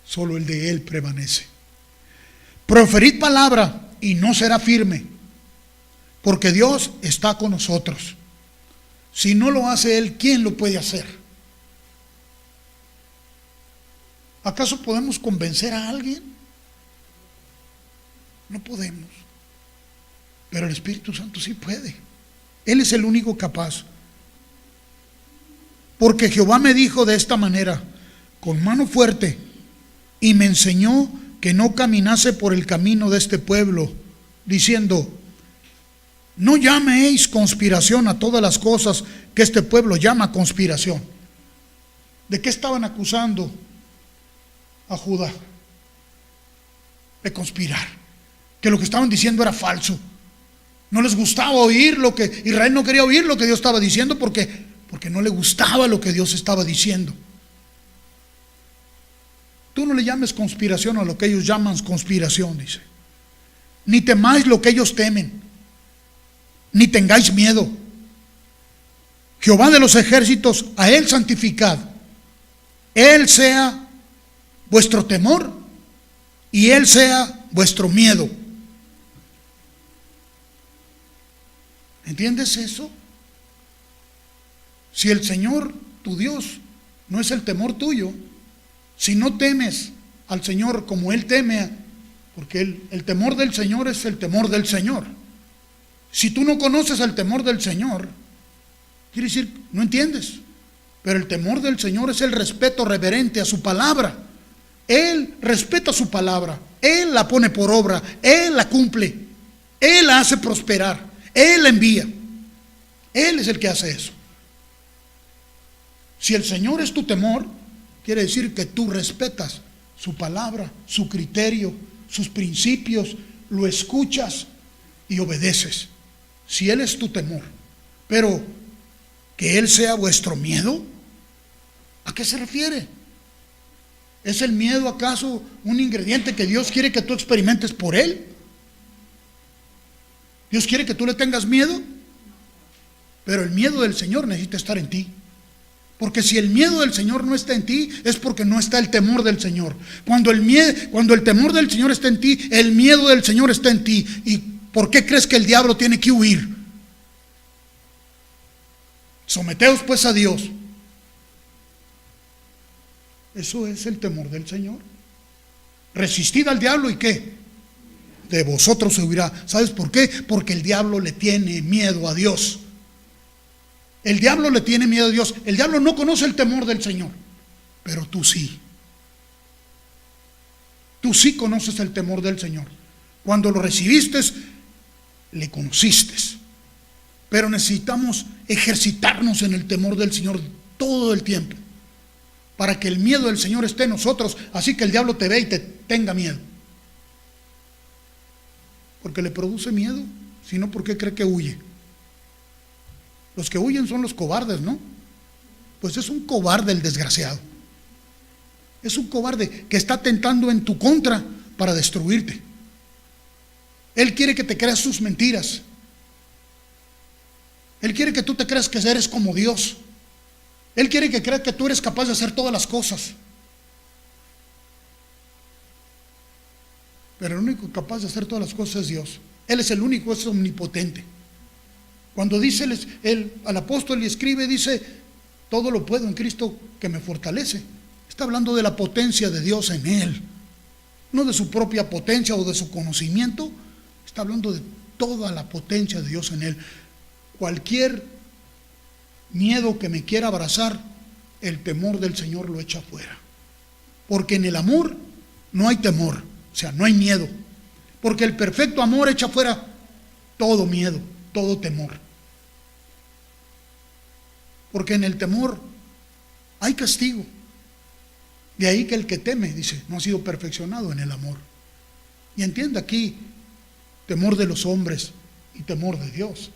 Solo el de Él prevalece. Proferid palabra y no será firme, porque Dios está con nosotros. Si no lo hace Él, ¿quién lo puede hacer? ¿Acaso podemos convencer a alguien? No podemos. Pero el Espíritu Santo sí puede. Él es el único capaz. Porque Jehová me dijo de esta manera, con mano fuerte, y me enseñó que no caminase por el camino de este pueblo, diciendo: no llaméis conspiración a todas las cosas que este pueblo llama conspiración. ¿De qué estaban acusando a Judá? De conspirar, que lo que estaban diciendo era falso. No les gustaba oír lo que Israel no quería oír, lo que Dios estaba diciendo, porque no le gustaba lo que Dios estaba diciendo. Tú no le llames conspiración a lo que ellos llaman conspiración, dice. Ni temáis lo que ellos temen, ni tengáis miedo. Jehová de los ejércitos, a Él santificad. Él sea vuestro temor y Él sea vuestro miedo. ¿Entiendes eso? Si el Señor, tu Dios, no es el temor tuyo, si no temes al Señor como Él teme, porque el temor del Señor es el temor del Señor. Si tú no conoces el temor del Señor, quiere decir, no entiendes. Pero el temor del Señor es el respeto reverente a su palabra. Él respeta su palabra, Él la pone por obra, Él la cumple. Él hace prosperar, Él envía. Él es el que hace eso. Si el Señor es tu temor, quiere decir que tú respetas su palabra, su criterio, sus principios, lo escuchas y obedeces. Si Él es tu temor. Pero que Él sea vuestro miedo, ¿a qué se refiere? ¿Es el miedo acaso un ingrediente que Dios quiere que tú experimentes por Él? ¿Dios quiere que tú le tengas miedo? Pero el miedo del Señor necesita estar en ti. Porque si el miedo del Señor no está en ti, es porque no está el temor del Señor. Cuando el temor del Señor está en ti, el miedo del Señor está en ti. ¿Y por qué crees que el diablo tiene que huir? Someteos pues a Dios. Eso es el temor del Señor. Resistid al diablo, ¿y qué? De vosotros se huirá. ¿Sabes por qué? Porque el diablo le tiene miedo a Dios. El diablo le tiene miedo a Dios. El diablo no conoce el temor del Señor, pero tú sí. Tú sí conoces el temor del Señor. Cuando lo recibiste, le conociste. Pero necesitamos ejercitarnos en el temor del Señor todo el tiempo, para que el miedo del Señor esté en nosotros, así que el diablo te ve y te tenga miedo. Porque le produce miedo, si no, ¿por qué cree que huye? Los que huyen son los cobardes, ¿no? Pues es un cobarde el desgraciado. Es un cobarde que está tentando en tu contra para destruirte. Él quiere que te creas sus mentiras. Él quiere que tú te creas que eres como Dios. Él quiere que creas que tú eres capaz de hacer todas las cosas. Pero el único capaz de hacer todas las cosas es Dios. Él es el único, es omnipotente. Cuando dice al apóstol y escribe, dice, todo lo puedo en Cristo que me fortalece. Está hablando de la potencia de Dios en él. No de su propia potencia o de su conocimiento. Está hablando de toda la potencia de Dios en él. Cualquier miedo que me quiera abrazar, el temor del Señor lo echa afuera. Porque en el amor no hay temor, o sea, no hay miedo. Porque el perfecto amor echa afuera todo miedo, todo temor. Porque en el temor hay castigo. De ahí que el que teme, dice, no ha sido perfeccionado en el amor. Y entiende aquí, temor de los hombres y temor de Dios.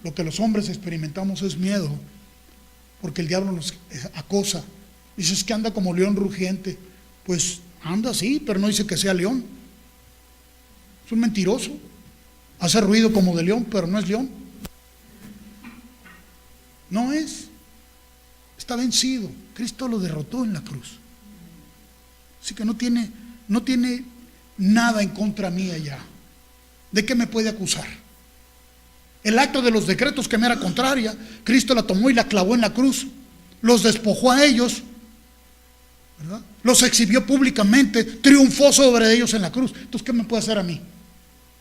Lo que los hombres experimentamos es miedo, porque el diablo nos acosa. Dices que anda como león rugiente. Pues anda así, pero no dice que sea león. Es un mentiroso. Hace ruido como de león, pero no es león. No es. Está vencido. Cristo lo derrotó en la cruz. Así que no tiene nada en contra mía ya. ¿De qué me puede acusar? El acto de los decretos que me era contraria, Cristo la tomó y la clavó en la cruz. Los despojó a ellos, ¿verdad? Los exhibió públicamente, triunfó sobre ellos en la cruz. Entonces, ¿qué me puede hacer a mí?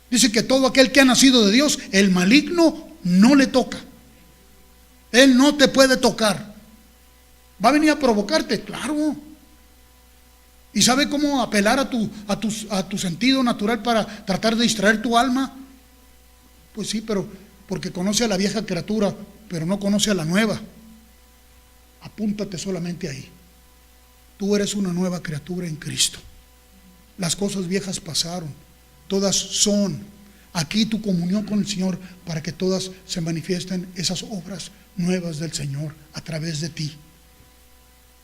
Dice que todo aquel que ha nacido de Dios, el maligno no le toca. Él no te puede tocar. ¿Va a venir a provocarte? Claro. ¿Y sabe cómo apelar a tu sentido natural para tratar de distraer tu alma? Pues sí, pero porque conoce a la vieja criatura, pero no conoce a la nueva. Apúntate solamente ahí. Tú eres una nueva criatura en Cristo. Las cosas viejas pasaron, todas son. Aquí tu comunión con el Señor, para que todas se manifiesten esas obras nuevas del Señor a través de ti.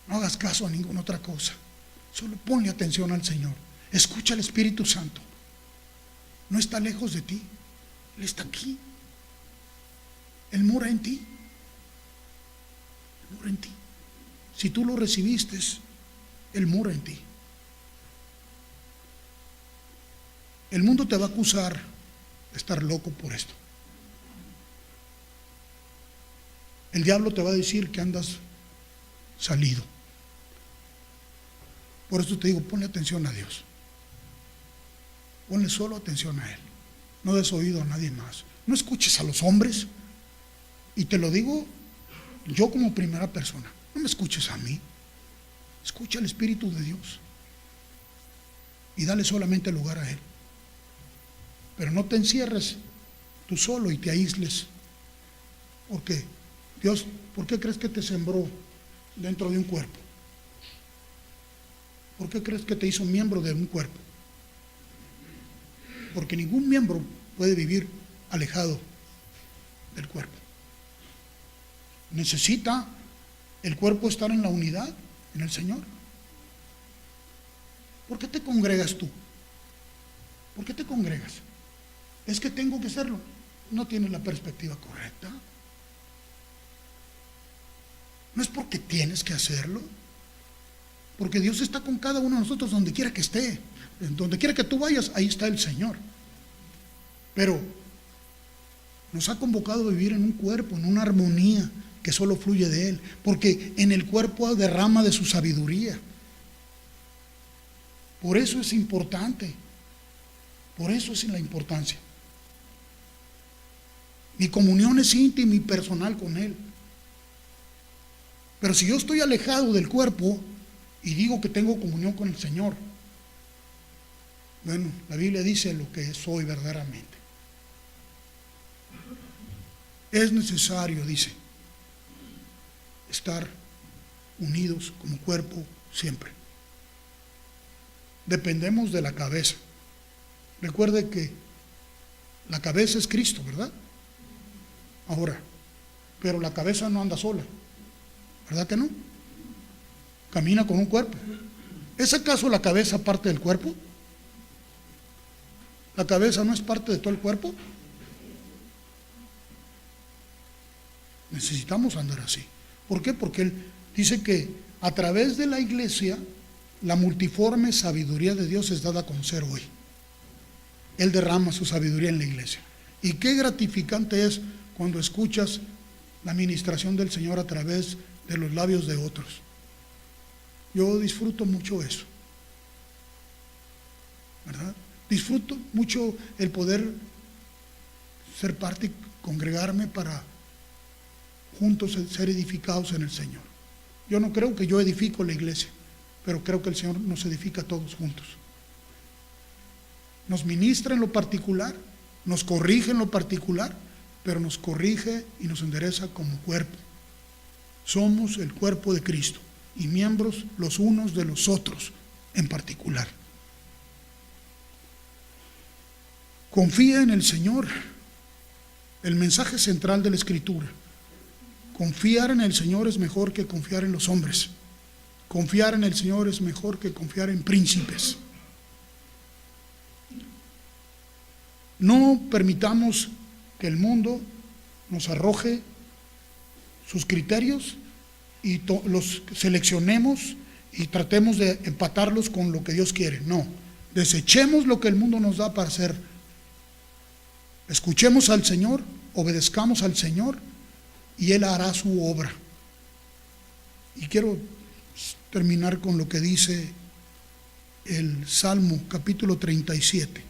No hagas caso a ninguna otra cosa. Solo ponle atención al Señor. Escucha al Espíritu Santo. No está lejos de ti. Él está aquí. Él mora en ti. Él mora en ti. Si tú lo recibiste, Él mora en ti. El mundo te va a acusar de estar loco por esto. El diablo te va a decir que andas salido. Por eso te digo, ponle atención a Dios. Ponle solo atención a Él. No des oído a nadie más. No escuches a los hombres. Y te lo digo yo como primera persona. No me escuches a mí. Escucha al Espíritu de Dios. Y dale solamente lugar a Él. Pero no te encierres tú solo y te aísles. Porque Dios, ¿por qué crees que te sembró dentro de un cuerpo? ¿Por qué crees que te hizo miembro de un cuerpo? Porque ningún miembro puede vivir alejado del cuerpo. Necesita el cuerpo estar en la unidad, en el Señor. ¿Por qué te congregas tú? ¿Por qué te congregas? Es que tengo que hacerlo. No tienes la perspectiva correcta. No es porque tienes que hacerlo, porque Dios está con cada uno de nosotros donde quiera que esté. Donde quiera que tú vayas, ahí está el Señor. Pero nos ha convocado a vivir en un cuerpo, en una armonía que solo fluye de Él, porque en el cuerpo derrama de su sabiduría. Por eso es importante, por eso es la importancia. Mi comunión es íntima y personal con Él. Pero si yo estoy alejado del cuerpo y digo que tengo comunión con el Señor, bueno, la Biblia dice lo que soy verdaderamente. Es necesario, dice, estar unidos como cuerpo siempre. Dependemos de la cabeza. Recuerde que la cabeza es Cristo, ¿verdad? Ahora, pero la cabeza no anda sola, ¿verdad que no? Camina con un cuerpo. ¿Es acaso la cabeza parte del cuerpo? ¿La cabeza no es parte de todo el cuerpo? Necesitamos andar así. ¿Por qué? Porque Él dice que a través de la iglesia la multiforme sabiduría de Dios es dada a conocer hoy. Él derrama su sabiduría en la iglesia. Y qué gratificante es cuando escuchas la administración del Señor a través de los labios de otros. Yo disfruto mucho eso, ¿verdad? Disfruto mucho el poder ser parte y congregarme para juntos ser edificados en el Señor. Yo no creo que yo edifico la iglesia, pero creo que el Señor nos edifica a todos juntos. Nos ministra en lo particular, nos corrige en lo particular, pero nos corrige y nos endereza como cuerpo. Somos el cuerpo de Cristo y miembros los unos de los otros en particular. Confía en el Señor. El mensaje central de la Escritura. Confiar en el Señor es mejor que confiar en los hombres. Confiar en el Señor es mejor que confiar en príncipes. No permitamos que el mundo nos arroje sus criterios y los seleccionemos y tratemos de empatarlos con lo que Dios quiere. No, desechemos lo que el mundo nos da para hacer. Escuchemos al Señor, obedezcamos al Señor y Él hará su obra. Y quiero terminar con lo que dice el Salmo capítulo 37.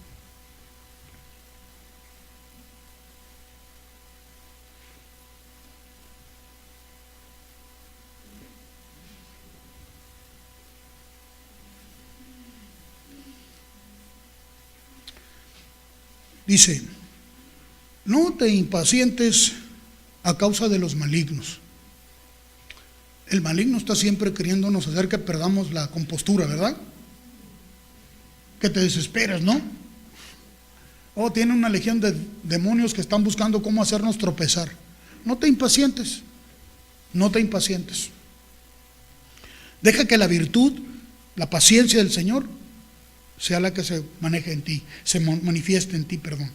Dice: no te impacientes a causa de los malignos. El maligno está siempre queriéndonos hacer que perdamos la compostura, ¿verdad? Que te desesperas, ¿no? Oh, tiene una legión de demonios que están buscando cómo hacernos tropezar. No te impacientes, no te impacientes. Deja que la virtud, la paciencia del Señor sea la que se maneje en ti, se manifieste en ti, perdón.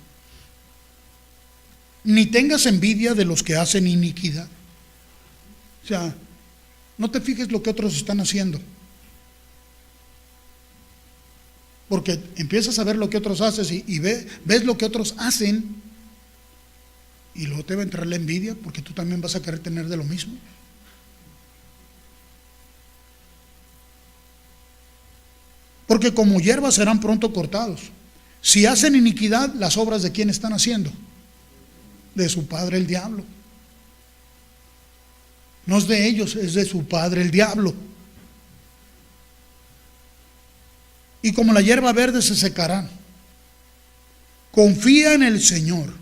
Ni tengas envidia de los que hacen iniquidad. O sea, no te fijes lo que otros están haciendo, porque empiezas a ver lo que otros hacen y ves lo que otros hacen, y luego te va a entrar la envidia, porque tú también vas a querer tener de lo mismo. Porque como hierba serán pronto cortados. Si hacen iniquidad, ¿las obras de quién están haciendo? De su padre el diablo. No es de ellos, es de su padre el diablo. Y como la hierba verde se secarán. Confía en el Señor,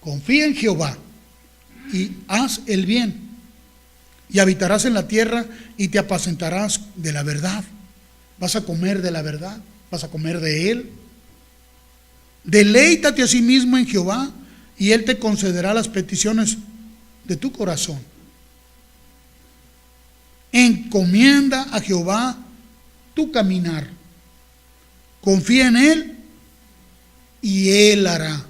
confía en Jehová y haz el bien, y habitarás en la tierra y te apacentarás de la verdad. Vas a comer de la verdad, vas a comer de Él. Deleítate a sí mismo en Jehová y Él te concederá las peticiones de tu corazón. Encomienda a Jehová tu caminar. Confía en Él y Él hará.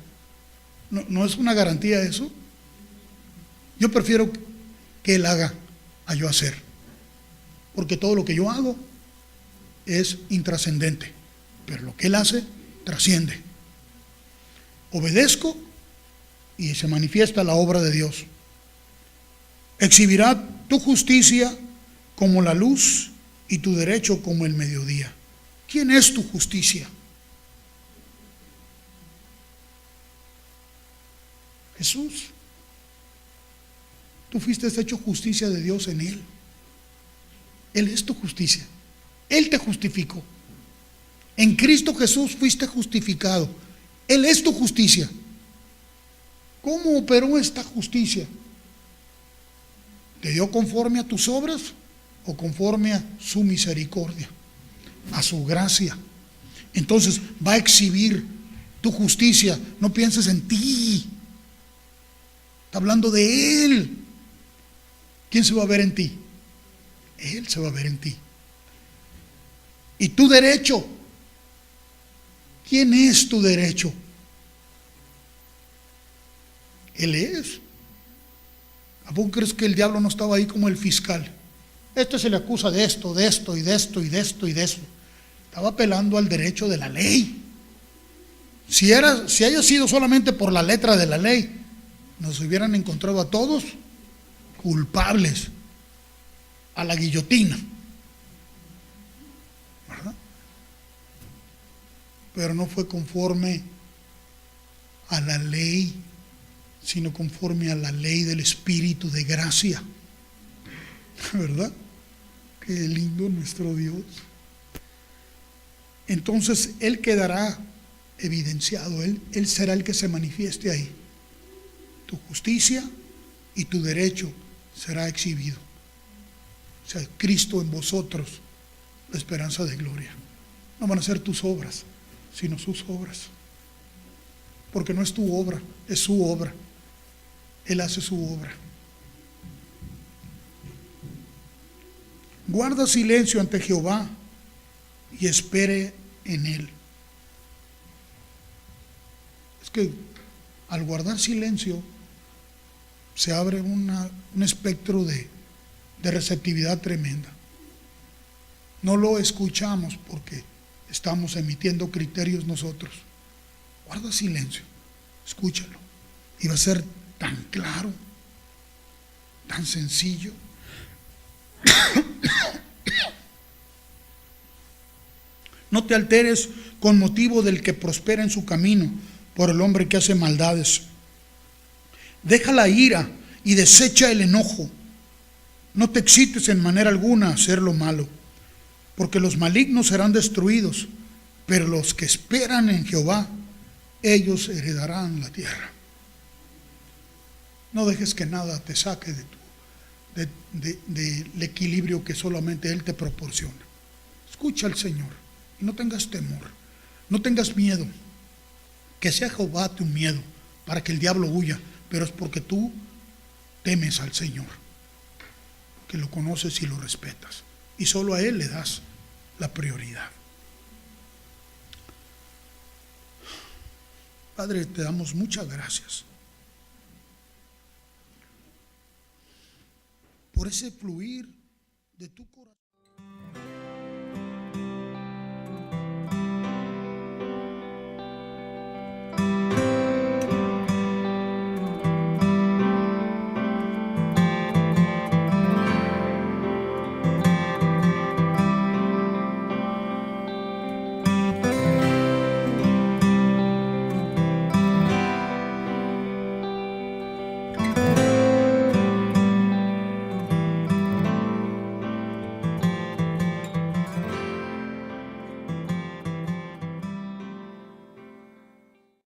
¿No es una garantía eso? Yo prefiero que Él haga a yo hacer, porque todo lo que yo hago es intrascendente, pero lo que Él hace trasciende. Obedezco y se manifiesta la obra de Dios. Exhibirá tu justicia como la luz y tu derecho como el mediodía. ¿Quién es tu justicia? Jesús. Tú fuiste hecho justicia de Dios en Él. Él es tu justicia. Él te justificó. En Cristo Jesús fuiste justificado. Él es tu justicia. ¿Cómo operó esta justicia? ¿Te dio conforme a tus obras o conforme a su misericordia, a su gracia? Entonces va a exhibir tu justicia. No pienses en ti. Está hablando de Él. ¿Quién se va a ver en ti? Él se va a ver en ti. ¿Y tu derecho? ¿Quién es tu derecho? Él es. ¿A poco crees que el diablo no estaba ahí como el fiscal? Este se le acusa de esto, de esto, y de esto, y de esto, y de esto. Estaba apelando al derecho de la ley. Si haya sido solamente por la letra de la ley, nos hubieran encontrado a todos culpables, a la guillotina, ¿verdad? Pero no fue conforme a la ley, sino conforme a la ley del Espíritu de gracia, ¿verdad? Qué lindo nuestro Dios. Entonces Él quedará evidenciado, Él será el que se manifieste ahí. Tu justicia y tu derecho será exhibido. O sea, Cristo en vosotros, la esperanza de gloria. No van a ser tus obras, sino sus obras. Porque no es tu obra, es su obra. Él hace su obra. Guarda silencio ante Jehová y espere en Él. Es que al guardar silencio se abre un espectro de receptividad tremenda. No lo escuchamos porque estamos emitiendo criterios nosotros. Guarda silencio, escúchalo. Y va a ser tan claro, tan sencillo. No te alteres con motivo del que prospera en su camino, por el hombre que hace maldades. Deja la ira y desecha el enojo. No te excites en manera alguna a hacer lo malo, porque los malignos serán destruidos, pero los que esperan en Jehová, ellos heredarán la tierra. No dejes que nada te saque del equilibrio que solamente Él te proporciona. Escucha al Señor y no tengas temor, no tengas miedo. Que sea Jehová tu miedo para que el diablo huya, pero es porque tú temes al Señor, que lo conoces y lo respetas, y solo a Él le das la prioridad. Padre, te damos muchas gracias por ese fluir de tu corazón.